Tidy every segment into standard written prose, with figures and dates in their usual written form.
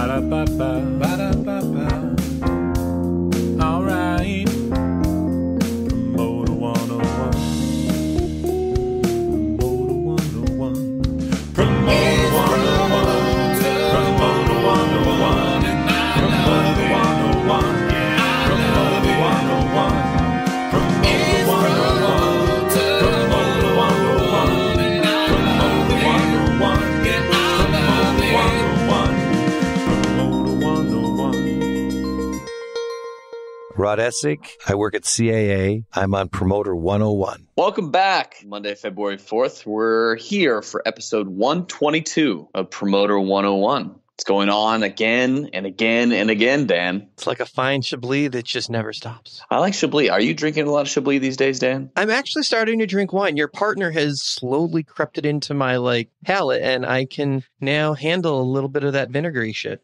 Ba-da-ba-ba, ba-da-ba-ba. All right. Promoter 101. Promoter 101. Promoter 101. Promoter 101. Promoter 101. Promoter 101. Promoter 101. Promoter 101. Promoter 101. Rod Essig. I work at CAA. I'm on Promoter 101. Welcome back. Monday, February 4th. We're here for episode 122 of Promoter 101. It's going on again and again and again, Dan. It's like a fine Chablis that just never stops. I like Chablis. Are you drinking a lot of Chablis these days, Dan? I'm actually starting to drink wine. Your partner has slowly crept it into my palate, and I can now handle a little bit of that vinegary shit.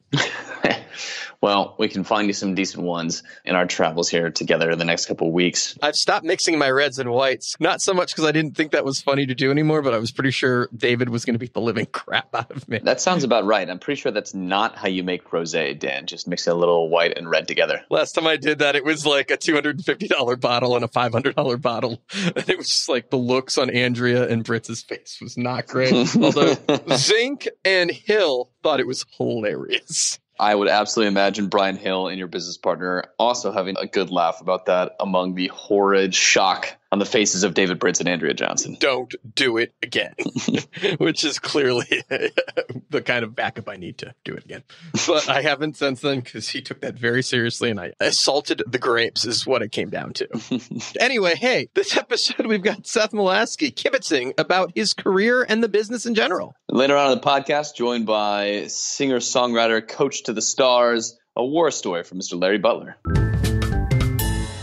Well, we can find you some decent ones in our travels here together in the next couple of weeks. I've stopped mixing my reds and whites. Not so much because I didn't think that was funny to do anymore, but I was pretty sure David was going to beat the living crap out of me. That sounds about right. I'm pretty sure that's not how you make rosé, Dan. Just mix a little white and red together. Last time I did that, it was like a $250 bottle and a $500 bottle. And it was just like the looks on Andrea and Britz's face was not great. Although Zink and Hill thought it was hilarious. I would absolutely imagine Brian Hill and your business partner also having a good laugh about that among the horrid shock on the faces of David Britz and Andrea Johnson. Don't do it again, which is clearly the kind of backup I need to do it again. But I haven't since then because he took that very seriously and I assaulted the grapes is what it came down to. Anyway, hey, this episode we've got Seth Malasky kibitzing about his career and the business in general. Later on in the podcast, joined by singer-songwriter, coach to the stars, a war story from Mr. Larry Bulter.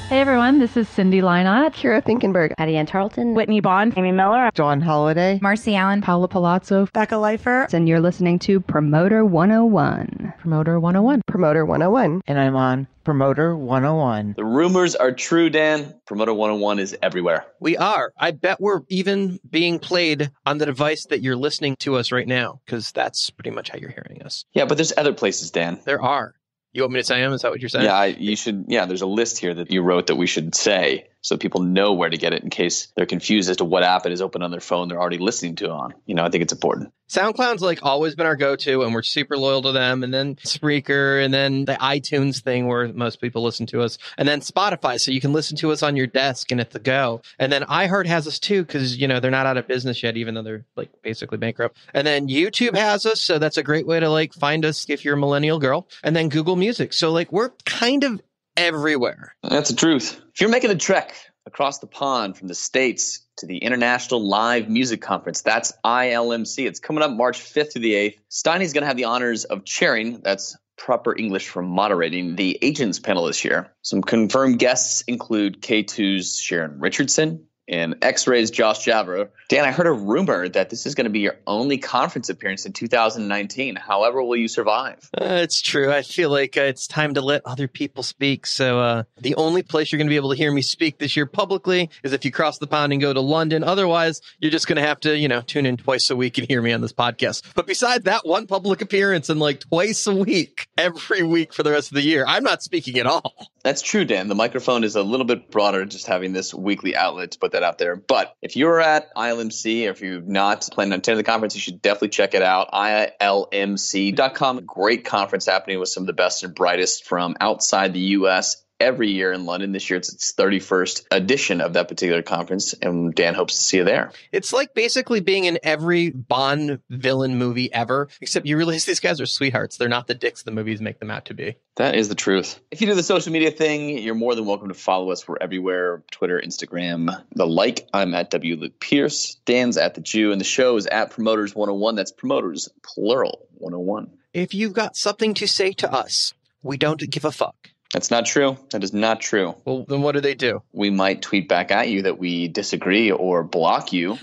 Hey everyone, this is Cindy Leinott, Kira Finkenberg, Patty Ann Tarleton, Whitney Bond, Amy Miller, Dawn Holliday, Marcy Allen, Paula Palazzo, Becca Leifer, and you're listening to Promoter 101. Promoter 101. Promoter 101. And I'm on Promoter 101. The rumors are true, Dan. Promoter 101 is everywhere. We are. I bet we're even being played on the device that you're listening to us right now, because that's pretty much how you're hearing us. Yeah, but there's other places, Dan. There are. You want me to say them? Is that what you're saying? Yeah, you should. Yeah, there's a list here that you wrote that we should say so people know where to get it in case they're confused as to what app it is open on their phone they're already listening to on. I think it's important. SoundCloud's always been our go-to, and we're super loyal to them. And then Spreaker, and then the iTunes thing where most people listen to us, and then Spotify, so you can listen to us on your desk and at the go. And then iHeart has us too, because they're not out of business yet, even though they're basically bankrupt. And then YouTube has us, so that's a great way to find us if you're a millennial girl. And then Google Music, so we're kind of everywhere. That's the truth. If you're making the trek across the pond from the States to the International Live Music Conference, that's ILMC. It's coming up March 5th through the 8th. Steiny's going to have the honors of chairing, that's proper English for moderating, the Agents panel this year. Some confirmed guests include K2's Sharon Richardson and X-Ray's Josh Javro. Dan, I heard a rumor that this is going to be your only conference appearance in 2019. However, will you survive? It's true. I feel like it's time to let other people speak. So the only place you're going to be able to hear me speak this year publicly is if you cross the pond and go to London. Otherwise, you're just going to have to, tune in twice a week and hear me on this podcast. But besides that one public appearance and twice a week, every week for the rest of the year, I'm not speaking at all. That's true, Dan. The microphone is a little bit broader just having this weekly outlet to put that out there. But if you're at ILMC, or if you're not planning on attending the conference, you should definitely check it out. ILMC.com. Great conference happening with some of the best and brightest from outside the U.S. every year in London. This year, it's its 31st edition of that particular conference, and Dan hopes to see you there. It's like basically being in every Bond villain movie ever, except you realize these guys are sweethearts. They're not the dicks the movies make them out to be. That is the truth. If you do the social media thing, you're more than welcome to follow us. We're everywhere. Twitter, Instagram, the like. I'm at W. Luke Pierce. Dan's at The Jew, and the show is at Promoters 101. That's Promoters, plural, 101. If you've got something to say to us, we don't give a fuck. That's not true. That is not true. Well, then what do? We might tweet back at you that we disagree or block you.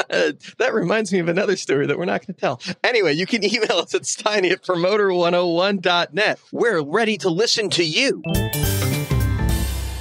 That reminds me of another story that we're not going to tell. Anyway, you can email us at steiny@promoter101.net. We're ready to listen to you.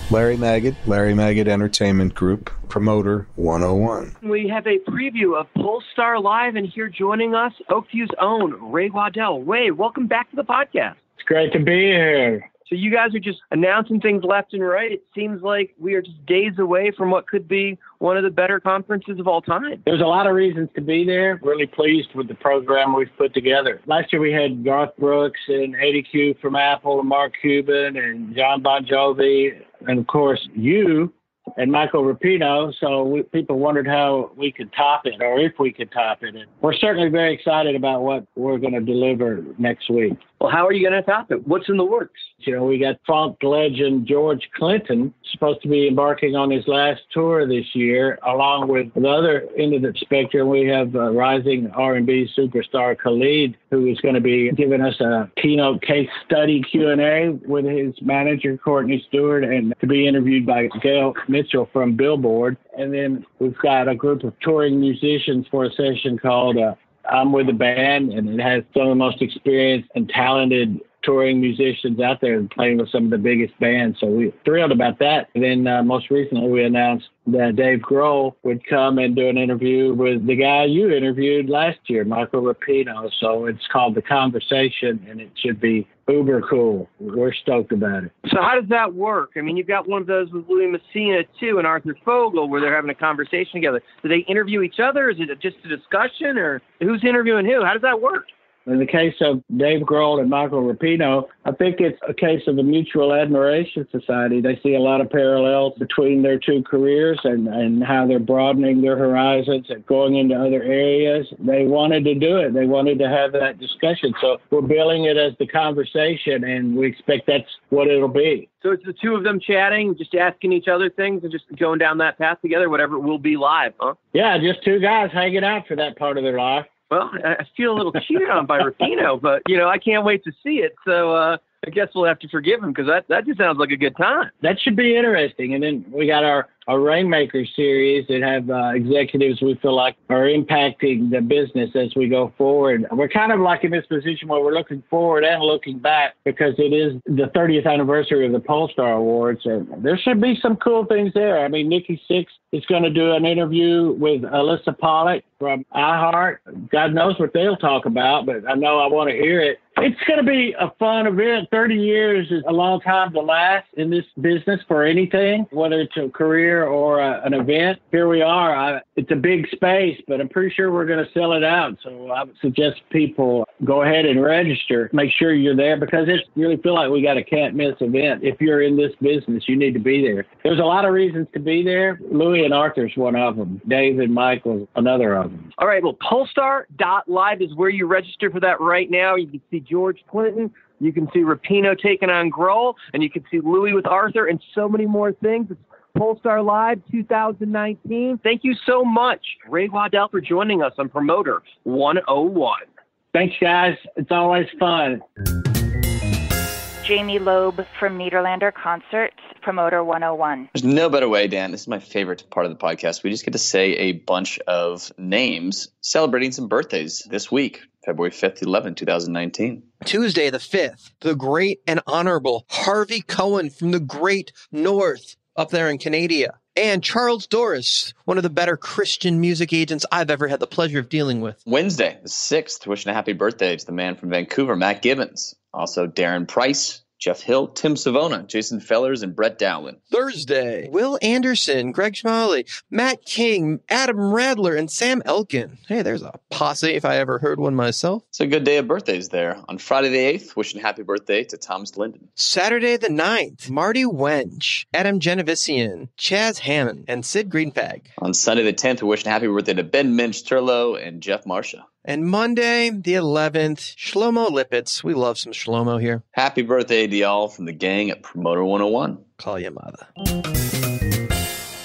Larry Maggot Entertainment Group, Promoter 101. We have a preview of Polestar Live, and here joining us, Oakview's own Ray Waddell. Ray, welcome back to the podcast. It's great to be here. So you guys are just announcing things left and right. It seems like we are just days away from what could be one of the better conferences of all time. There's a lot of reasons to be there. Really pleased with the program we've put together. Last year we had Garth Brooks and Eddie Q from Apple and Mark Cuban and John Bon Jovi and, of course, you and Michael Rapino. So people wondered how we could top it or if we could top it. And we're certainly very excited about what we're going to deliver next week. Well, how are you going to top it? What's in the works? You know, we got funk legend George Clinton supposed to be embarking on his last tour this year, along with the other end of the spectrum. We have rising R&B superstar Khalid, who is going to be giving us a keynote case study Q&A with his manager, Courtney Stewart, and to be interviewed by Gail Mitchell from Billboard. And then we've got a group of touring musicians for a session called I'm with a Band, and it has some of the most experienced and talented touring musicians out there playing with some of the biggest bands. So we're thrilled about that. And then most recently we announced that Dave Grohl would come and do an interview with the guy you interviewed last year, Michael Rapino. So it's called The Conversation, and it should be uber cool. We're stoked about it. So how does that work? I mean, you've got one of those with Louis Messina, too, and Arthur Fogel, where they're having a conversation together. Do they interview each other? Is it just a discussion, or who's interviewing who? How does that work? In the case of Dave Grohl and Michael Rapino, I think it's a case of a mutual admiration society. They see a lot of parallels between their two careers and how they're broadening their horizons and going into other areas. They wanted to do it. They wanted to have that discussion. So we're billing it as The Conversation, and we expect that's what it'll be. So it's the two of them chatting, just asking each other things and just going down that path together, whatever it will be live, huh? Yeah, just two guys hanging out for that part of their life. Well, I feel a little cheated on by Rapino, but, you know, I can't wait to see it. So I guess we'll have to forgive him because that just sounds like a good time. That should be interesting. And then we got our Rainmaker series that have executives we feel like are impacting the business as we go forward. We're kind of like in this position where we're looking forward and looking back because it is the 30th anniversary of the Polestar Awards. And there should be some cool things there. I mean, Nikki Sixx is going to do an interview with Alyssa Pollock from iHeart. God knows what they'll talk about, but I know I want to hear it. It's going to be a fun event. 30 years is a long time to last in this business for anything, whether it's a career or an event. Here we are. It's a big space, but I'm pretty sure we're going to sell it out. So I would suggest people go ahead and register. Make sure you're there because it's really feel like we got a can't miss event. If you're in this business, you need to be there. There's a lot of reasons to be there. Louis and Arthur's one of them. Dave and Michael's another of them. All right. Well, Polestar.live is where you register for that right now. You can see George Clinton. You can see Rapino taking on Grohl, and you can see Louis with Arthur and so many more things. It's Polestar Live 2019. Thank you so much, Ray Waddell, for joining us on Promoter 101. Thanks, guys. It's always fun. Jamie Loeb from Niederlander Concerts, Promoter 101. There's no better way, Dan. This is my favorite part of the podcast. We just get to say a bunch of names celebrating some birthdays this week, February 5th, 11th, 2019. Tuesday the 5th, the great and honorable Harvey Cohen from the Great North up there in Canada. And Charles Doris, one of the better Christian music agents I've ever had the pleasure of dealing with. Wednesday, the 6th, wishing a happy birthday to the man from Vancouver, Matt Gibbons. Also, Darren Price, Jeff Hill, Tim Savona, Jason Fellers, and Brett Dowlin. Thursday, Will Anderson, Greg Schmalley, Matt King, Adam Radler, and Sam Elkin. Hey, there's a posse if I ever heard one myself. It's a good day of birthdays there. On Friday the 8th, wishing happy birthday to Thomas Linden. Saturday the 9th, Marty Wench, Adam Genevisian, Chaz Hammond, and Sid Greenfag. On Sunday the 10th, we're wishing happy birthday to Ben Minch-Turlo and Jeff Marsha. And Monday, the 11th, Shlomo Lipitz. We love some Shlomo here. Happy birthday to y'all from the gang at Promoter 101. Call your mother.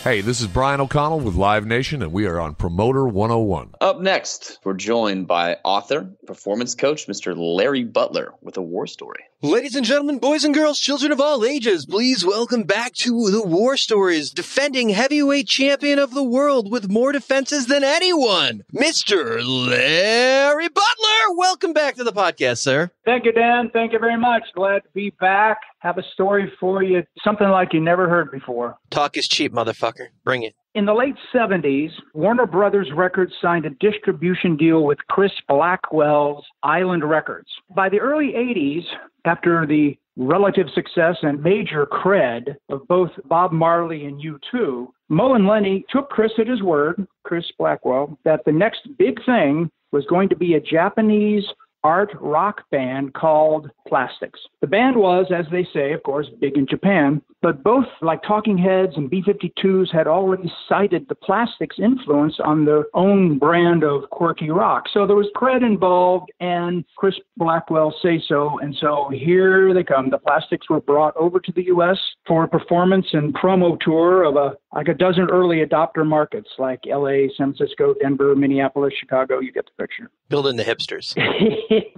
Hey, this is Brian O'Connell with Live Nation, and we are on Promoter 101. Up next, we're joined by author, performance coach, Mr. Larry Bulter with a war story. Ladies and gentlemen, boys and girls, children of all ages, please welcome back to the War Stories, defending heavyweight champion of the world with more defenses than anyone, Mr. Larry Bulter. Welcome back to the podcast, sir. Thank you, Dan. Thank you very much. Glad to be back. Have a story for you, something like you never heard before. Talk is cheap, motherfucker. Bring it. In the late 70s, Warner Brothers Records signed a distribution deal with Chris Blackwell's Island Records. By the early 80s, after the relative success and major cred of both Bob Marley and U2, Mo and Lenny took Chris at his word, Chris Blackwell, that the next big thing was going to be a Japanese art rock band called Plastics. The band was, as they say, of course, big in Japan, but both, like Talking Heads and B-52s, had already cited the Plastics' influence on their own brand of quirky rock. So there was cred involved, and Chris Blackwell say so, and so here they come. The Plastics were brought over to the U.S. for a performance and promo tour of a dozen early adopter markets like L.A., San Francisco, Denver, Minneapolis, Chicago. You get the picture. Building the hipsters.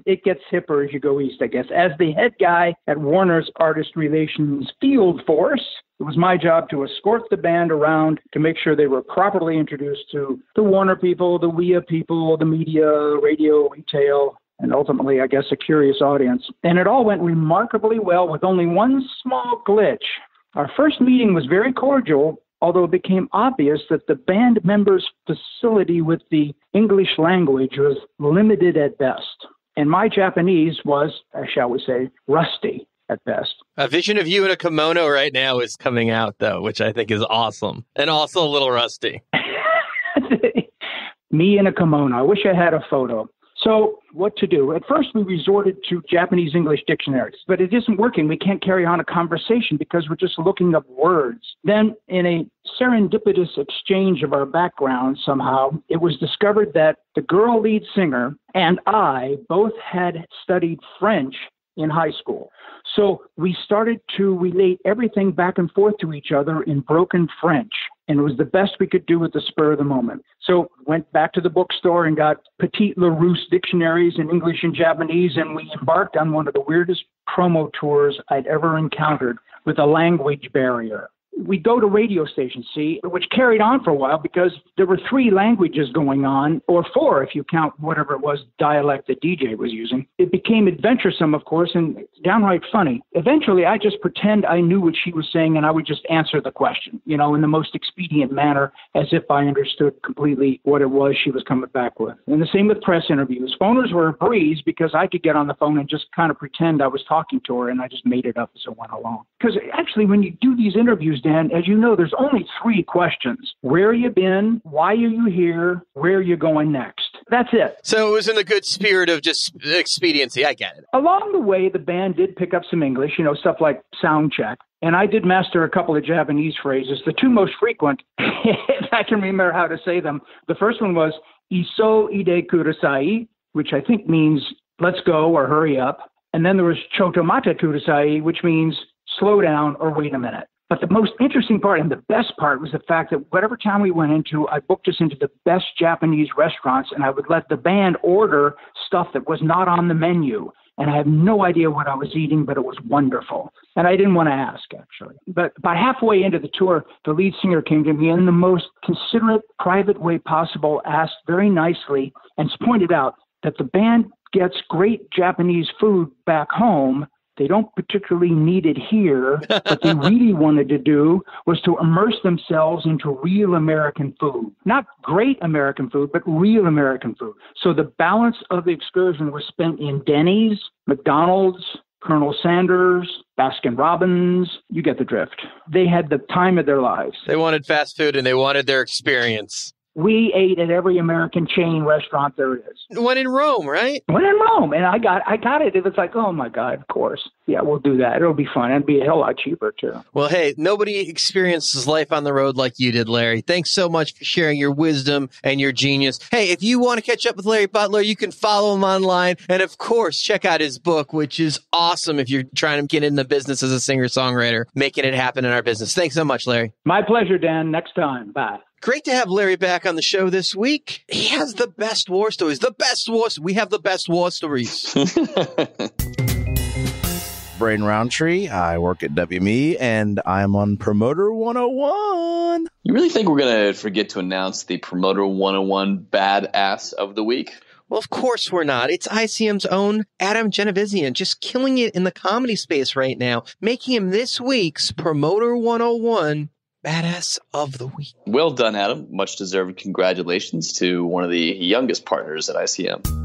It gets hipper as you go east, I guess. As the head guy at Warner's Artist Relations Field Force, it was my job to escort the band around to make sure they were properly introduced to the Warner people, the WEA people, the media, radio, retail, and ultimately, I guess, a curious audience. And it all went remarkably well with only one small glitch. Our first meeting was very cordial, although it became obvious that the band members' facility with the English language was limited at best. And my Japanese was, shall we say, rusty at best. A vision of you in a kimono right now is coming out, though, which I think is awesome. And also a little rusty. Me in a kimono. I wish I had a photo. So what to do? At first, we resorted to Japanese English dictionaries, but it isn't working. We can't carry on a conversation because we're just looking up words. Then, in a serendipitous exchange of our backgrounds, somehow, it was discovered that the girl lead singer and I both had studied French in high school. So we started to relate everything back and forth to each other in broken French. And it was the best we could do at the spur of the moment. So went back to the bookstore and got Petit Larousse dictionaries in English and Japanese, and we embarked on one of the weirdest promo tours I'd ever encountered with a language barrier. We go to radio stations, which carried on for a while because there were 3 languages going on, or 4 if you count whatever it was dialect the DJ was using. It became adventuresome, of course, and downright funny. Eventually, I just pretend I knew what she was saying, and I would just answer the question, in the most expedient manner, as if I understood completely what it was she was coming back with. And the same with press interviews. Phoners were a breeze because I could get on the phone and just kind of pretend I was talking to her, and I just made it up as I went along. Because actually, when you do these interviews, Dan, as you know, there's only 3 questions. Where you been? Why are you here? Where are you going next? That's it. So it was in the good spirit of just expediency. I get it. Along the way, the band did pick up some English, stuff like sound check. And I did master a couple of Japanese phrases. The 2 most frequent, if I can remember how to say them. The first one was, iso ide kudasai, which I think means let's go or hurry up. And then there was chotomate kudasai, which means slow down or wait a minute. But the most interesting part and the best part was the fact that whatever town we went into, I booked us into the best Japanese restaurants, and I would let the band order stuff that was not on the menu. And I had no idea what I was eating, but it was wonderful. And I didn't want to ask, actually. But by halfway into the tour, the lead singer came to me in the most considerate, private way possible, asked very nicely, and pointed out that the band gets great Japanese food back home. They don't particularly need it here. What they really wanted to do was to immerse themselves into real American food. Not great American food, but real American food. So the balance of the excursion was spent in Denny's, McDonald's, Colonel Sanders, Baskin-Robbins. You get the drift. They had the time of their lives. They wanted fast food and they wanted their experience. We ate at every American chain restaurant there is. One in Rome, right? One in Rome. And I got it. It was like, oh, my God, of course. Yeah, we'll do that. It'll be fun. It'll be a hell lot cheaper, too. Well, hey, nobody experiences life on the road like you did, Larry. Thanks so much for sharing your wisdom and your genius. Hey, if you want to catch up with Larry Bulter, you can follow him online. And, of course, check out his book, which is awesome if you're trying to get in the business as a singer-songwriter, making it happen in our business. Thanks so much, Larry. My pleasure, Dan. Next time. Bye. Great to have Larry back on the show this week. He has the best war stories. We have the best war stories. Brain Roundtree. I work at WME, and I'm on Promoter 101. You really think we're going to forget to announce the Promoter 101 Badass of the Week? Well, of course we're not. It's ICM's own Adam Genovesian, just killing it in the comedy space right now, making him this week's Promoter 101 Badass of the Week. Well done, Adam. Much deserved congratulations to one of the youngest partners at ICM.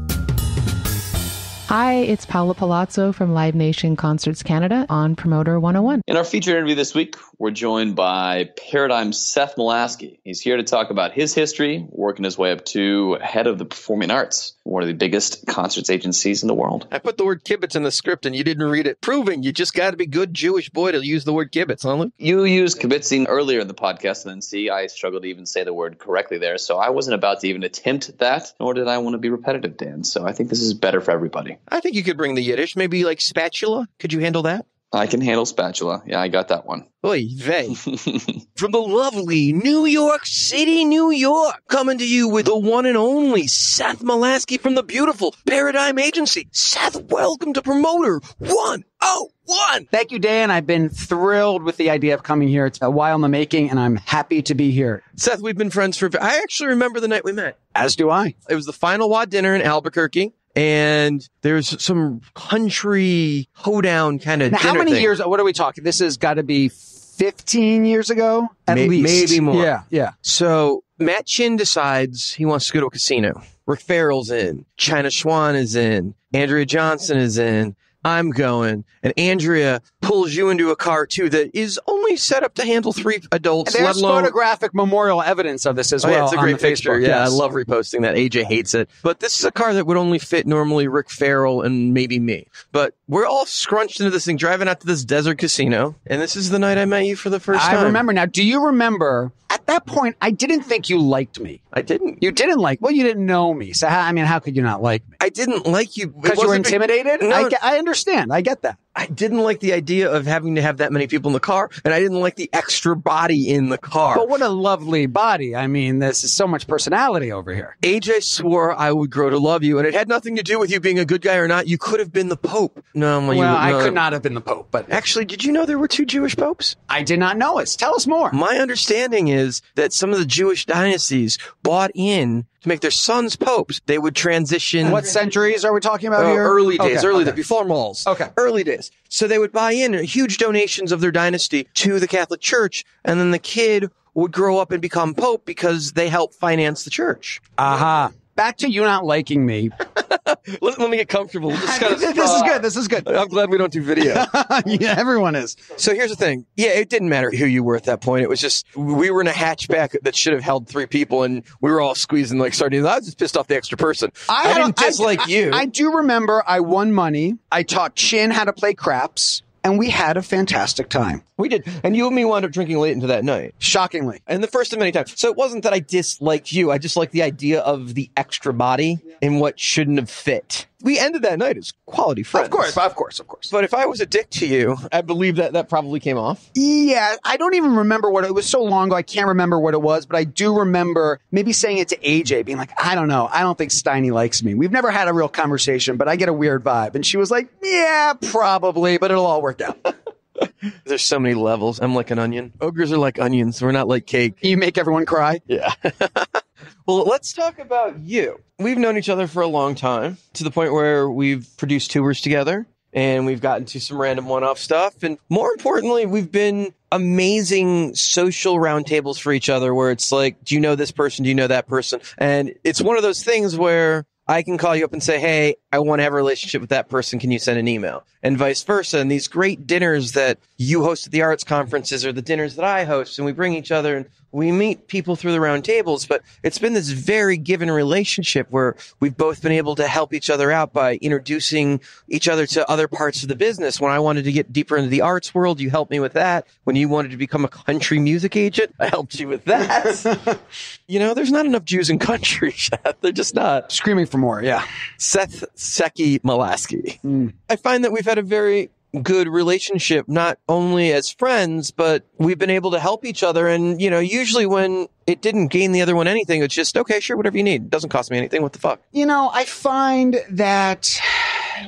Hi, it's Paula Palazzo from Live Nation Concerts Canada on Promoter 101. In our featured interview this week, we're joined by Paradigm's Seth Malasky. He's here to talk about his history, working his way up to head of the performing arts, one of the biggest concerts agencies in the world. I put the word kibitz in the script and you didn't read it, proving you just got to be good Jewish boy to use the word kibitz, huh, Luke? You used kibitzing earlier in the podcast, and then I struggled to even say the word correctly there, so I wasn't about to even attempt that, nor did I want to be repetitive, Dan, so I think this is better for everybody. I think you could bring the Yiddish, maybe like spatula. Could you handle that? I can handle spatula. Yeah, I got that one. Oy vey. From the lovely New York City, New York, coming to you with the one and only Seth Malasky from the beautiful Paradigm Agency. Seth, welcome to Promoter 101. Thank you, Dan. I've been thrilled with the idea of coming here. It's a while in the making, and I'm happy to be here. Seth, we've been friends I actually remember the night we met. As do I. It was the final WAD dinner in Albuquerque. And there's some country hoedown kind of dinner how many thing. years? What are we talking? This has got to be 15 years ago, at least. Maybe more. Yeah. So Matt Chin decides he wants to go to a casino. Rick Farrell's in. China Schwan is in. Andrea Johnson is in. I'm going. And Andrea pulls you into a car, too, that is only set up to handle 3 adults. And there's let alone photographic memorial evidence of this as well. Yeah, it's a great on picture. Facebook. Yeah, Yes. I love reposting that. AJ hates it. But this is a car that would only fit normally Rick Farrell and maybe me. But we're all scrunched into this thing, driving out to this desert casino. And this is the night I met you for the first time. I remember now. Do you remember? At that point, I didn't think you liked me. I didn't. You didn't like? Well, you didn't know me. So, how could you not like me? I didn't like you. Because you were intimidated? No, I understand. I get that. I didn't like the idea of having to have that many people in the car, and I didn't like the extra body in the car. But what a lovely body. I mean, this is so much personality over here. AJ swore I would grow to love you, and it had nothing to do with you being a good guy or not. You could have been the Pope. I could not have been the Pope. But actually, did you know there were 2 Jewish popes? I did not know it. Tell us more. My understanding is that some of the Jewish dynasties bought in to make their sons popes. They would transition. What centuries are we talking about here? Early days, before malls. Okay. Early days. So they would buy in huge donations of their dynasty to the Catholic Church, and then the kid would grow up and become pope because they helped finance the church. Aha. Back to you not liking me. Let me get comfortable. This is good. I'm glad we don't do video. Yeah, everyone is. So here's the thing. Yeah, it didn't matter who you were at that point. It was just, we were in a hatchback that should have held 3 people, and we were all squeezing like sardines. I was just pissed off the extra person. I didn't dislike you. I do remember I won money. I taught Chin how to play craps, and we had a fantastic time. We did. And you and me wound up drinking late into that night. Shockingly. And the first of many times. So it wasn't that I disliked you. I just liked the idea of the extra body and what shouldn't have fit. We ended that night as quality friends. Of course. But if I was a dick to you, I believe that probably came off. Yeah, I don't even remember what it was. So long ago, I can't remember what it was, but I do remember maybe saying it to AJ, being like, I don't know. I don't think Steiny likes me. We've never had a real conversation, but I get a weird vibe. And she was like, yeah, probably, but it'll all work out. There's so many levels. I'm like an onion. Ogres are like onions. We're not like cake. You make everyone cry? Yeah. Well, let's talk about you. We've known each other for a long time, to the point where we've produced tours together, and we've gotten to some random one-off stuff. And more importantly, we've been amazing social roundtables for each other, where it's like, do you know this person? Do you know that person? And it's one of those things where I can call you up and say, hey, I want to have a relationship with that person. Can you send an email? And vice versa. And these great dinners that you host at the arts conferences are the dinners that I host, and we bring each other and we meet people through the round tables. But it's been this very given relationship where we've both been able to help each other out by introducing each other to other parts of the business. When I wanted to get deeper into the arts world, you helped me with that. When you wanted to become a country music agent, I helped you with that. You know, there's not enough Jews in country, Seth. They're just not. Screaming for more, yeah. Seth Seki Malasky. I find that we've had a very good relationship, not only as friends, but we've been able to help each other. And, you know, usually when it didn't gain the other one anything, it's just, okay, sure, whatever you need. It doesn't cost me anything. What the fuck? You know, I find that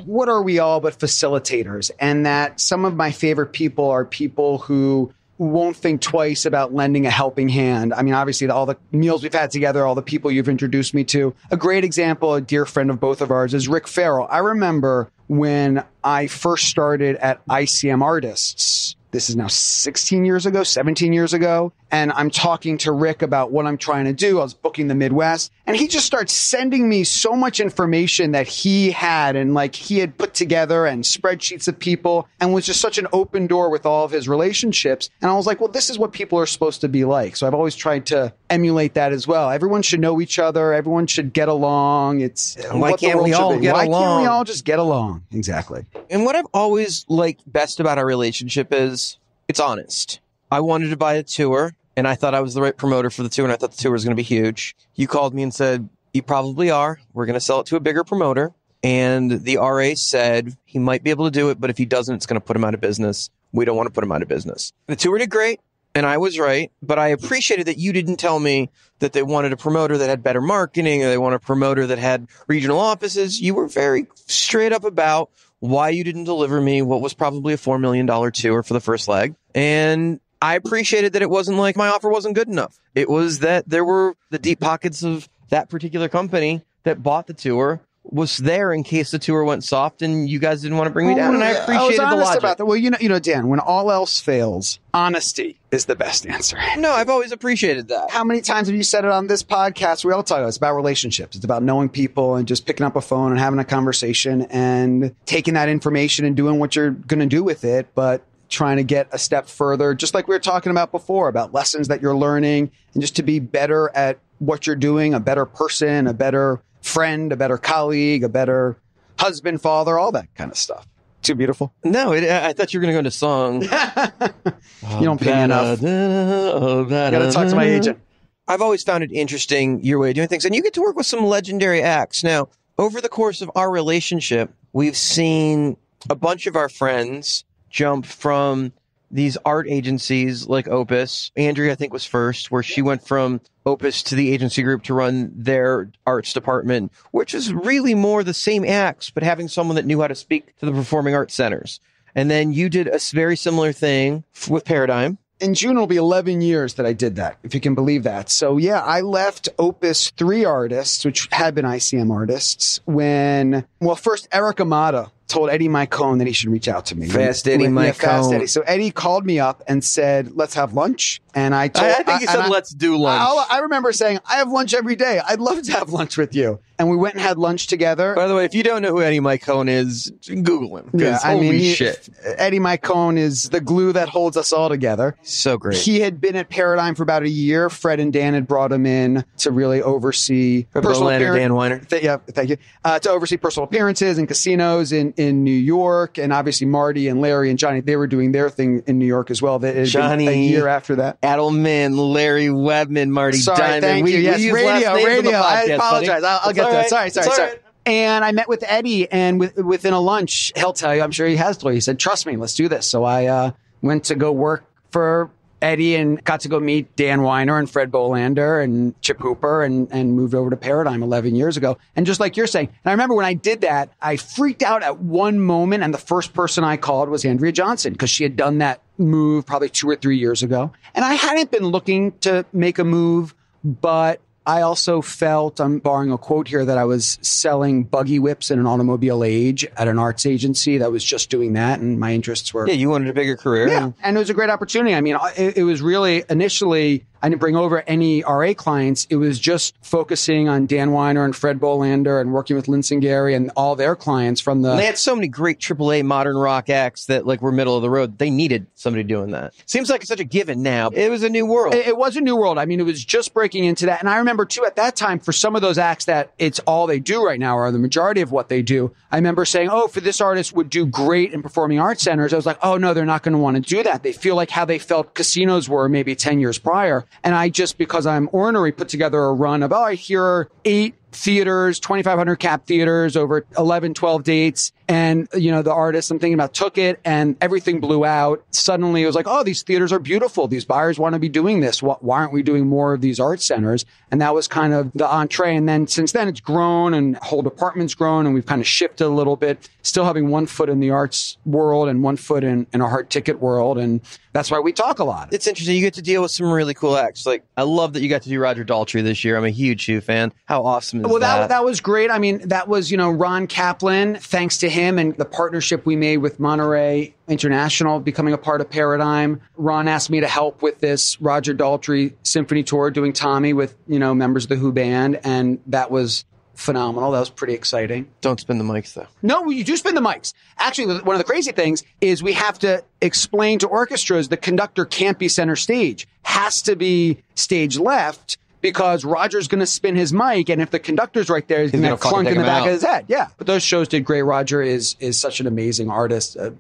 what are we all but facilitators? And that some of my favorite people are people who won't think twice about lending a helping hand. I mean, obviously, all the meals we've had together, all the people you've introduced me to. A great example, a dear friend of both of ours, is Rick Farrell. I remember when I first started at ICM Artists. This is now 16 years ago, 17 years ago. And I'm talking to Rick about what I'm trying to do. I was booking the Midwest. And he just starts sending me so much information that he had and like he had put together and spreadsheets of people and was just such an open door with all of his relationships. And I was like, well, this is what people are supposed to be like. So I've always tried to emulate that as well. Everyone should know each other. Everyone should get along. It's why can't we all get along? Why can't we all just get along? Exactly. And what I've always liked best about our relationship is it's honest. I wanted to buy a tour, and I thought I was the right promoter for the tour, and I thought the tour was going to be huge. You called me and said, you probably are. We're going to sell it to a bigger promoter. And the RA said he might be able to do it, but if he doesn't, it's going to put him out of business. We don't want to put him out of business. The tour did great, and I was right, but I appreciated that you didn't tell me that they wanted a promoter that had better marketing or they wanted a promoter that had regional offices. You were very straight up about why you didn't deliver me what was probably a $4 million tour for the first leg. And I appreciated that it wasn't like my offer wasn't good enough. It was that there were the deep pockets of that particular company that bought the tour was there in case the tour went soft and you guys didn't want to bring me down. And I appreciated the logic about that. Well, you know, Dan, when all else fails, honesty is the best answer. No, I've always appreciated that. How many times have you said it on this podcast? We all tell you it's about relationships. It's about knowing people and just picking up a phone and having a conversation and taking that information and doing what you're going to do with it. But trying to get a step further, just like we were talking about before, about lessons that you're learning and just to be better at what you're doing, a better person, a better friend, a better colleague, a better husband, father, all that kind of stuff. Too beautiful? No, I thought you were going to go into song. You don't pay me enough. Got to talk to my agent. I've always found it interesting, your way of doing things. And you get to work with some legendary acts. Now, over the course of our relationship, we've seen a bunch of our friends jump from these art agencies like Opus. Andrea, I think, was first, where she went from Opus to the agency group to run their arts department, which is really more the same acts, but having someone that knew how to speak to the performing arts centers. And then you did a very similar thing with Paradigm. In June, it'll be 11 years that I did that, if you can believe that. So, yeah, I left Opus 3 artists, which had been ICM artists, when, well, first, Eric Amata told Eddie Mycone that he should reach out to me. Fast Eddie Mycone. So Eddie called me up and said, let's have lunch. And I think he said, let's do lunch. I remember saying, I have lunch every day. I'd love to have lunch with you. And we went and had lunch together. By the way, if you don't know who Eddie Mycone is, Google him. Yeah, holy shit. Eddie Mycone is the glue that holds us all together. So great. He had been at Paradigm for about a year. Fred and Dan had brought him in to really oversee personal appearances. Dan Weiner. Thank you. To oversee personal appearances in casinos in New York. And obviously Marty and Larry and Johnny, they were doing their thing in New York as well. Johnny, a year after that. Adelman, Larry Webman, Marty Diamond. Thank you. Yes, radio. I apologize. Buddy. I'll get that. Sorry. And I met with Eddie, and within a lunch, he'll tell you, I'm sure he has told you, he said, trust me, let's do this. So I went to go work for Eddie and got to go meet Dan Weiner and Fred Bolander and Chip Hooper and moved over to Paradigm 11 years ago. And just like you're saying, and I remember when I did that, I freaked out at one moment, and the first person I called was Andrea Johnson, because she had done that move probably 2 or 3 years ago. And I hadn't been looking to make a move, but I also felt, I'm borrowing a quote here, that I was selling buggy whips in an automobile age at an arts agency that was just doing that. And my interests were... Yeah, you wanted a bigger career. Yeah, and it was a great opportunity. I mean, it was really, initially, I didn't bring over any RA clients. It was just focusing on Dan Weiner and Fred Bolander and working with Linson Gary and all their clients from the... And they had so many great AAA modern rock acts that like were middle of the road. They needed somebody doing that. Seems like it's such a given now. It was a new world. It was a new world. I mean, it was just breaking into that. And I remember too, at that time, for some of those acts that it's all they do right now, or the majority of what they do, I remember saying, oh, for this artist would do great in performing arts centers. I was like, oh no, they're not going to want to do that. They feel like how they felt casinos were maybe 10 years prior. And I just, because I'm ornery, put together a run of, I hear 8 theaters, 2,500 cap theaters over 11, 12 dates. And, the artist I'm thinking about took it and everything blew out. Suddenly it was like, oh, these theaters are beautiful. These buyers want to be doing this. Why aren't we doing more of these art centers? And that was kind of the entree. And then since then it's grown and whole department's grown and we've kind of shifted a little bit, still having one foot in the arts world and one foot in a hard ticket world. And that's why we talk a lot. It's interesting. You get to deal with some really cool acts. Like, I love that you got to do Roger Daltrey this year. I'm a huge Shoe fan. How awesome is that? That was great. I mean, that was, Ron Kaplan, thanks to him and the partnership we made with Monterey International becoming a part of Paradigm. Ron asked me to help with this Roger Daltrey symphony tour, doing Tommy with, members of the Who band. And that was phenomenal. That was pretty exciting. Don't spin the mics, though. No, you do spin the mics. Actually, one of the crazy things is we have to explain to orchestras the conductor can't be center stage, has to be stage left, because Roger's going to spin his mic, and if the conductor's right there, he's going to clunk in the back of his head. Yeah. But those shows did great. Roger is such an amazing artist, a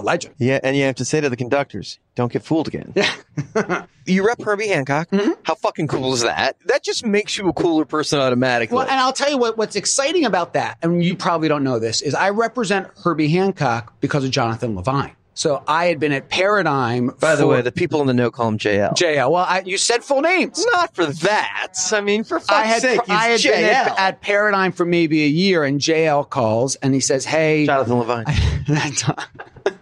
legend. Yeah, and you have to say to the conductors, don't get fooled again. You rep Herbie Hancock. Mm-hmm. How fucking cool is that? That just makes you a cooler person automatically. Well, and I'll tell you what's exciting about that, and you probably don't know this, is I represent Herbie Hancock because of Jonathan Levine. So I had been at Paradigm. By the way, the people in the know call him JL. JL. Well, you said full names. Not for that. I mean, for fuck's sake, I had been at Paradigm for maybe a year, and JL calls, and he says, hey. Jonathan Levine.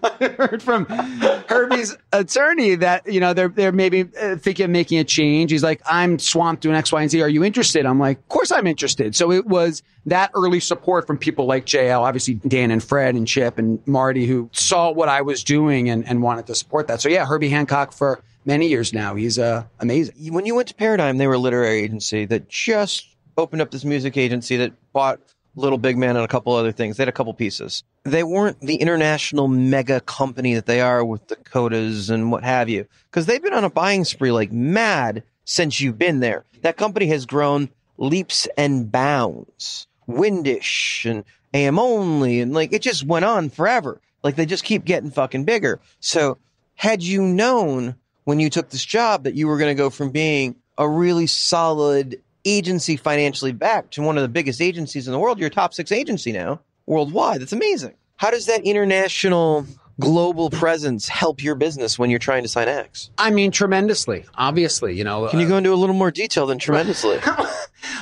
I heard from Herbie's attorney that, they're maybe thinking of making a change. He's like, I'm swamped doing X, Y, and Z. Are you interested? I'm like, of course I'm interested. So it was that early support from people like JL, obviously Dan and Fred and Chip and Marty, who saw what I was doing and wanted to support that. So yeah, Herbie Hancock for many years now. He's amazing. When you went to Paradigm, they were a literary agency that just opened up this music agency that bought Little Big Man and a couple other things. They had a couple pieces. They weren't the international mega company that they are with Dakotas and what have you, because they've been on a buying spree like mad since you've been there. That company has grown leaps and bounds. Windish and AM Only, and it just went on forever. They just keep getting fucking bigger. So had you known when you took this job that you were going to go from being a really solid agency financially backed to one of the biggest agencies in the world, you're a top 6 agency now worldwide. That's amazing. How does that international global presence help your business when you're trying to sign acts? I mean, tremendously, obviously, Can you go into a little more detail than tremendously?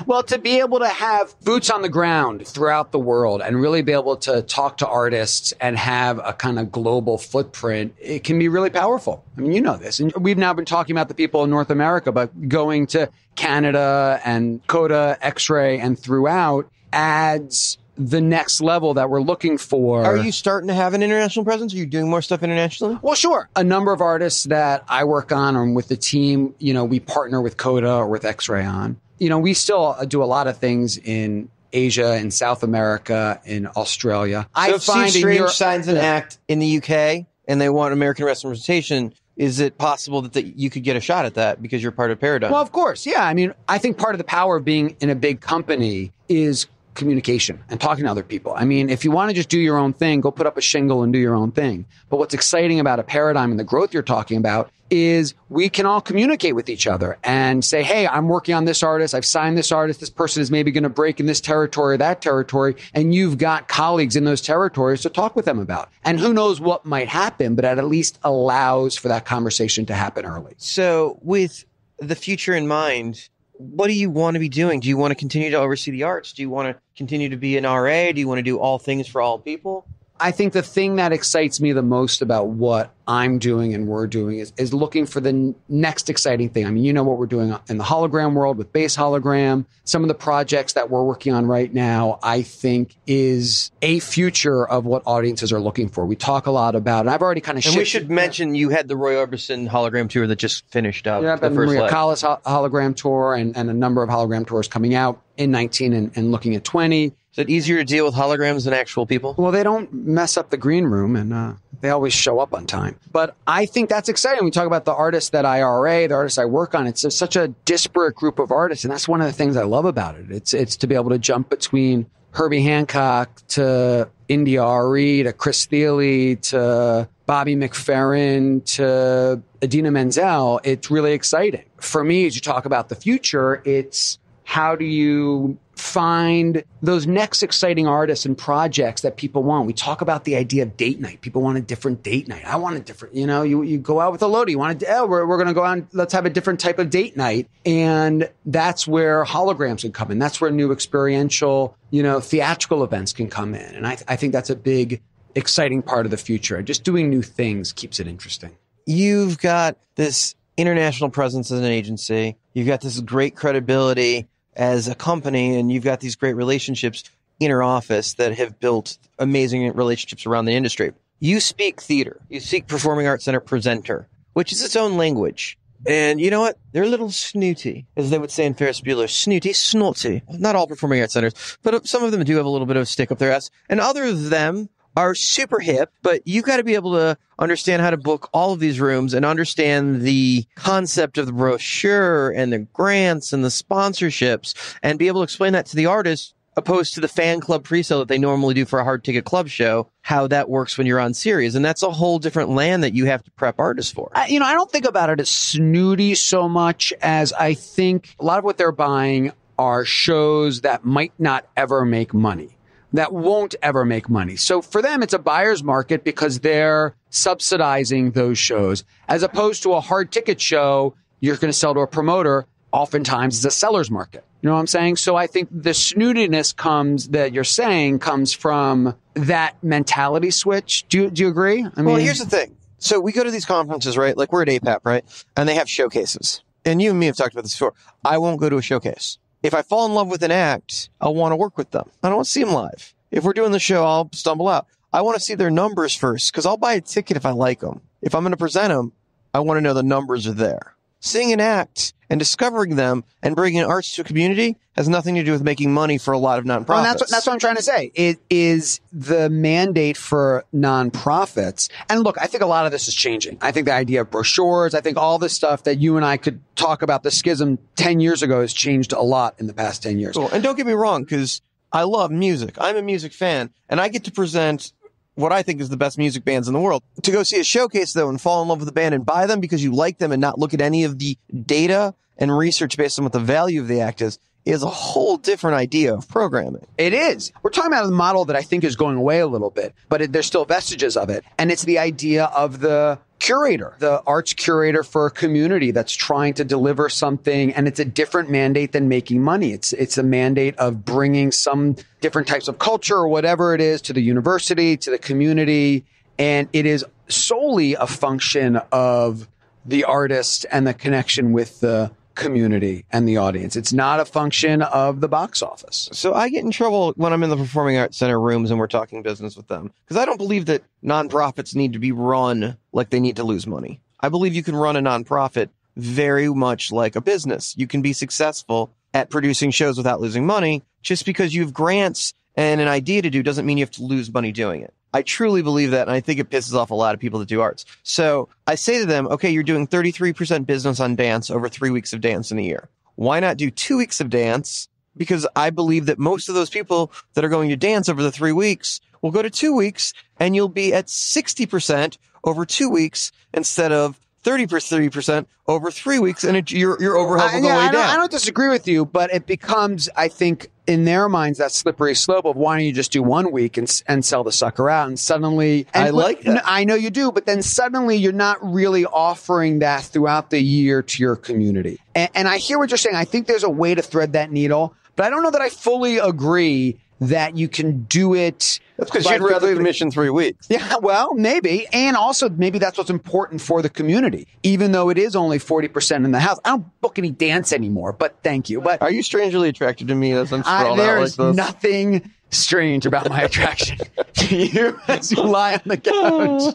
Well, to be able to have boots on the ground throughout the world and really be able to talk to artists and have a kind of global footprint, it can be really powerful. I mean, you know this. And we've now been talking about the people in North America, but going to Canada and Coda, X-Ray, and throughout adds the next level that we're looking for. Are you starting to have an international presence? Are you doing more stuff internationally? Well, sure. A number of artists that I work on or with the team, we partner with Coda or with X-Ray on. We still do a lot of things in Asia, in South America, in Australia. So if Steve Strange signs an act in the UK and they want American representation, is it possible that you could get a shot at that because you're part of Paradigm? Well, of course. Yeah. I mean, I think part of the power of being in a big company is communication and talking to other people. I mean, if you want to just do your own thing, go put up a shingle and do your own thing. But what's exciting about a Paradigm and the growth you're talking about is we can all communicate with each other and say, hey, I'm working on this artist. I've signed this artist. This person is maybe going to break in this territory or that territory. And you've got colleagues in those territories to talk with them about. And who knows what might happen, but it at least allows for that conversation to happen early. So with the future in mind, what do you want to be doing? Do you want to continue to oversee the arts? Do you want to continue to be an RA? Do you want to do all things for all people? I think the thing that excites me the most about what I'm doing and we're doing is looking for the next exciting thing. I mean, you know what we're doing in the hologram world with base hologram. Some of the projects that we're working on right now, I think, is a future of what audiences are looking for. We talk a lot about, and I've already kind of shifted. And we should mention you had the Roy Orbison hologram tour that just finished up. Yeah, the Maria Callas hologram tour and a number of hologram tours coming out in 19 and looking at 20. Is it easier to deal with holograms than actual people? Well, they don't mess up the green room, and they always show up on time. But I think that's exciting. We talk about the artists that I RA, the artists I work on. It's just such a disparate group of artists, and that's one of the things I love about it. It's to be able to jump between Herbie Hancock to India RE to Chris Thiele to Bobby McFerrin to Idina Menzel. It's really exciting. For me, as you talk about the future, it's How do you find those next exciting artists and projects that people want? We talk about the idea of date night. People want a different date night. I want a different, you go out with a loadie. You want to, we're going to go out and let's have a different type of date night. And that's where holograms can come in. That's where new experiential, theatrical events can come in. And I think that's a big, exciting part of the future. Just doing new things keeps it interesting. You've got this international presence as an agency. You've got this great credibility as a company, and you've got these great relationships in your office that have built amazing relationships around the industry. You speak theater. You speak performing arts center presenter, which is its own language. And you know what? They're a little snooty, as they would say in Ferris Bueller. Snooty, snotty. Not all performing arts centers, but some of them do have a little bit of a stick up their ass. And other of them are super hip, but you've got to be able to understand how to book all of these rooms and understand the concept of the brochure and the grants and the sponsorships and be able to explain that to the artist, opposed to the fan club pre-sale that they normally do for a hard ticket club show, how that works when you're on series. And that's a whole different land that you have to prep artists for. I don't think about it as snooty so much as I think a lot of what they're buying are shows that might not ever make money, that won't ever make money. So for them, it's a buyer's market because they're subsidizing those shows, as opposed to a hard ticket show you're going to sell to a promoter. Oftentimes it's a seller's market. You know what I'm saying? So I think the snootiness comes from that mentality switch. Do you agree? Well, here's the thing. So we go to these conferences, right? Like we're at APAP, right? And they have showcases. And you and me have talked about this before. I won't go to a showcase. If I fall in love with an act, I'll want to work with them. I don't want to see them live. If we're doing the show, I'll stumble out. I want to see their numbers first because I'll buy a ticket if I like them. If I'm going to present them, I want to know the numbers are there. Seeing an act and discovering them and bringing arts to a community has nothing to do with making money for a lot of nonprofits. Well, that's what I'm trying to say. It is the mandate for nonprofits. And look, I think a lot of this is changing. I think the idea of brochures, I think all the stuff that you and I could talk about the schism 10 years ago has changed a lot in the past 10 years. Cool. And don't get me wrong, because I love music. I'm a music fan, and I get to present what I think is the best music bands in the world. To go see a showcase, though, and fall in love with the band and buy them because you like them and not look at any of the data and research based on what the value of the act is a whole different idea of programming. It is. We're talking about a model that I think is going away a little bit, but there's still vestiges of it. And it's the idea of the curator, the arts curator for a community that's trying to deliver something. And it's a different mandate than making money. It's a mandate of bringing some different types of culture or whatever it is to the university, to the community. And it is solely a function of the artist and the connection with the community and the audience. It's not a function of the box office. So I get in trouble when I'm in the Performing Arts Center rooms and we're talking business with them, because I don't believe that nonprofits need to be run like they need to lose money. I believe you can run a nonprofit very much like a business. You can be successful at producing shows without losing money. Just because you have grants and an idea to do doesn't mean you have to lose money doing it. I truly believe that, and I think it pisses off a lot of people that do arts. So I say to them, okay, you're doing 33% business on dance over 3 weeks of dance in a year. Why not do 2 weeks of dance? Because I believe that most of those people that are going to dance over the 3 weeks will go to 2 weeks, and you'll be at 60% over 2 weeks instead of 30% over 3 weeks, and your overhead will go way down. I don't disagree with you, but it becomes, I think, in their minds, that slippery slope of why don't you just do 1 week and sell the sucker out, and suddenly... I like that. I know you do, but then suddenly you're not really offering that throughout the year to your community. And I hear what you're saying. I think there's a way to thread that needle, but I don't know that I fully agree that you can do it. That's because you'd rather commission 3 weeks. Yeah, well, maybe. And also, maybe that's what's important for the community, even though it is only 40% in the house. I don't book any dance anymore, but thank you. But are you strangely attracted to me as I'm sprawled out like this? There is nothing strange about my attraction to you as you lie on the couch.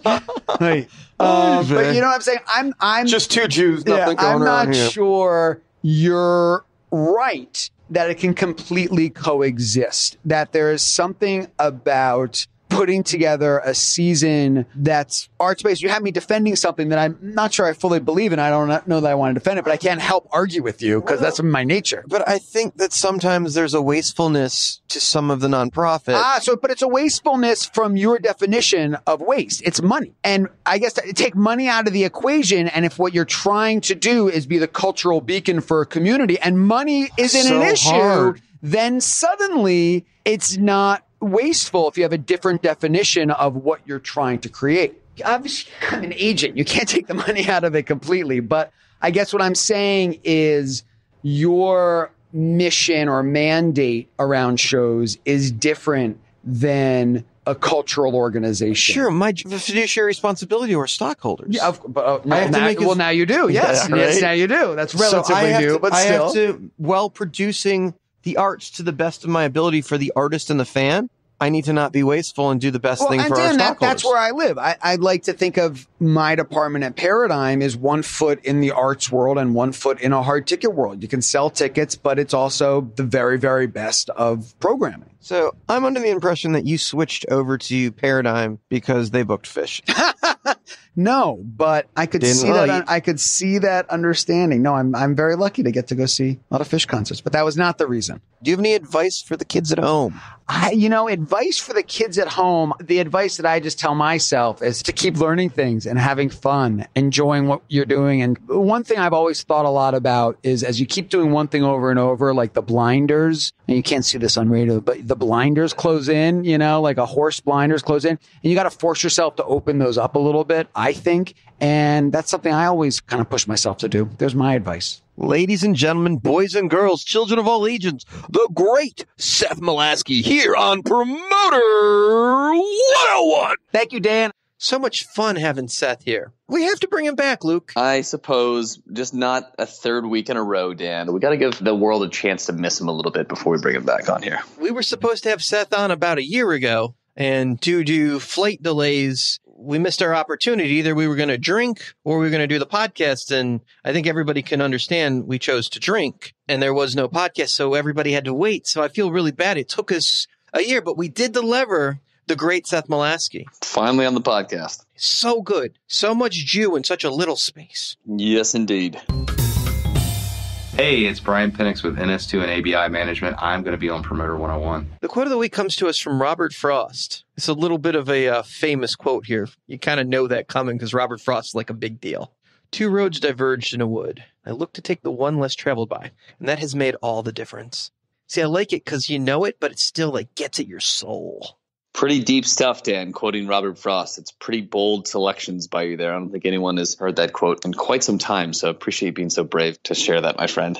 Hey. But you know what I'm saying? I'm just two Jews, nothing going on I'm not here. sure you're right that it can completely coexist, that there is something about putting together a season that's arts-based. You have me defending something that I'm not sure I fully believe in. I don't know that I want to defend it, but I can't help argue with you because that's my nature. But I think that sometimes there's a wastefulness to some of the nonprofit. But it's a wastefulness from your definition of waste. It's money. And I guess take money out of the equation, and if what you're trying to do is be the cultural beacon for a community, and money isn't an issue, then suddenly it's not wasteful if you have a different definition of what you're trying to create. Obviously, I'm an agent. You can't take the money out of it completely. But I guess what I'm saying is your mission or mandate around shows is different than a cultural organization. Sure, my fiduciary responsibility to our stockholders. Yeah, now you do. Yes, yes, now you do. That's relatively new, but still. I have to, while producing the arts to the best of my ability for the artist and the fan, I need to not be wasteful and do the best thing for our stockholders. That's where I live. I'd like to think of my department at Paradigm as one foot in the arts world and one foot in a hard ticket world. You can sell tickets, but it's also the very, very best of programming. So I'm under the impression that you switched over to Paradigm because they booked Fish. No, but I could see that. I could see that understanding. No, I'm very lucky to get to go see a lot of Fish concerts, but that was not the reason. Do you have any advice for the kids at home? Advice for the kids at home. The advice that I just tell myself is to keep learning things and having fun, enjoying what you're doing. And one thing I've always thought a lot about is as you keep doing one thing over and over, like the blinders, and you can't see this on radio, but the blinders close in, like a horse blinders close in, and you got to force yourself to open those up a little bit, I think. And that's something I always kind of push myself to do. There's my advice. Ladies and gentlemen, boys and girls, children of all ages, the great Seth Malasky here on Promoter 101. Thank you, Dan. So much fun having Seth here. We have to bring him back, Luke. I suppose just not a third week in a row, Dan. We got to give the world a chance to miss him a little bit before we bring him back on here. We were supposed to have Seth on about a year ago, and due to flight delays, we missed our opportunity. Either we were going to drink or we were going to do the podcast. And I think everybody can understand we chose to drink and there was no podcast. So everybody had to wait. So I feel really bad. It took us a year, but we did deliver the great Seth Malasky. Finally on the podcast. So good. So much Jew in such a little space. Yes, indeed. Hey, it's Brian Penix with NS2 and ABI Management. I'm going to be on Promoter 101. The quote of the week comes to us from Robert Frost. It's a little bit of a famous quote here. You kind of know that coming because Robert Frost is like a big deal. 2 roads diverged in a wood. I looked to take the one less traveled by, and that has made all the difference. See, I like it because you know it, but it still gets at your soul. Pretty deep stuff, Dan, quoting Robert Frost. It's pretty bold selections by you there. I don't think anyone has heard that quote in quite some time, so I appreciate you being so brave to share that, my friend.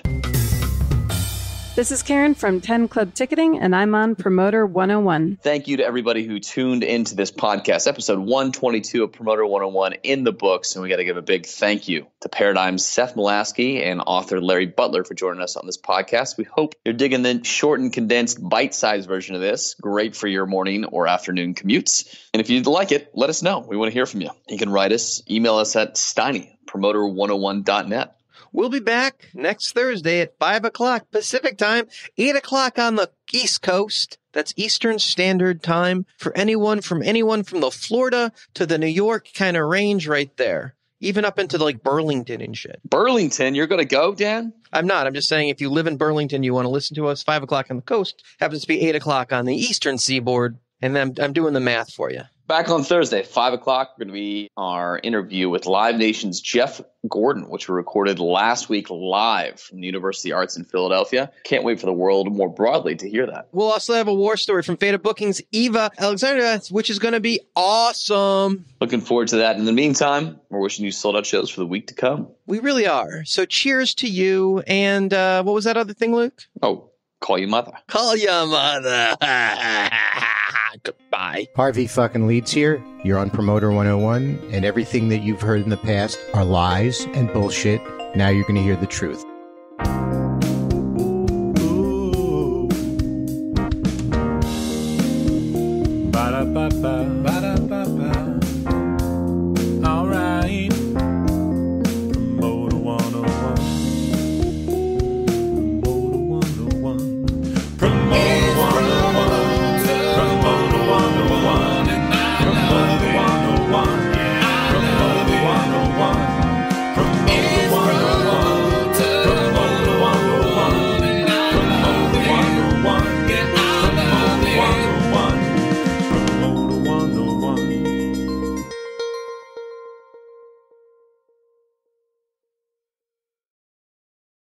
This is Karen from 10 Club Ticketing, and I'm on Promoter 101. Thank you to everybody who tuned into this podcast, episode 122 of Promoter 101 in the books. And we got to give a big thank you to Paradigm's Seth Malasky and author Larry Bulter for joining us on this podcast. We hope you're digging the short and condensed bite-sized version of this. Great for your morning or afternoon commutes. And if you'd like it, let us know. We want to hear from you. You can write us, email us at steiny@promoter101.net. We'll be back next Thursday at 5 o'clock Pacific time, 8 o'clock on the East Coast. That's Eastern Standard Time for anyone from the Florida to the New York kind of range right there. Even up into Burlington and shit. Burlington? You're going to go, Dan? I'm not. I'm just saying if you live in Burlington, you want to listen to us, 5 o'clock on the coast. Happens to be 8 o'clock on the Eastern Seaboard. And then I'm doing the math for you. Back on Thursday, 5 o'clock, we're going to be our interview with Live Nation's Jeff Gordon, which we recorded last week live from the University Arts in Philadelphia. Can't wait for the world more broadly to hear that. We'll also have a war story from Fate of Bookings, Eva Alexandra, which is going to be awesome. Looking forward to that. In the meantime, we're wishing you sold out shows for the week to come. We really are. So cheers to you. And what was that other thing, Luke? Oh, call you mother. Call your mother. Goodbye. Harvey fucking Leeds here. You're on Promoter 101, and everything that you've heard in the past are lies and bullshit. Now you're going to hear the truth. Ba-da-ba-ba.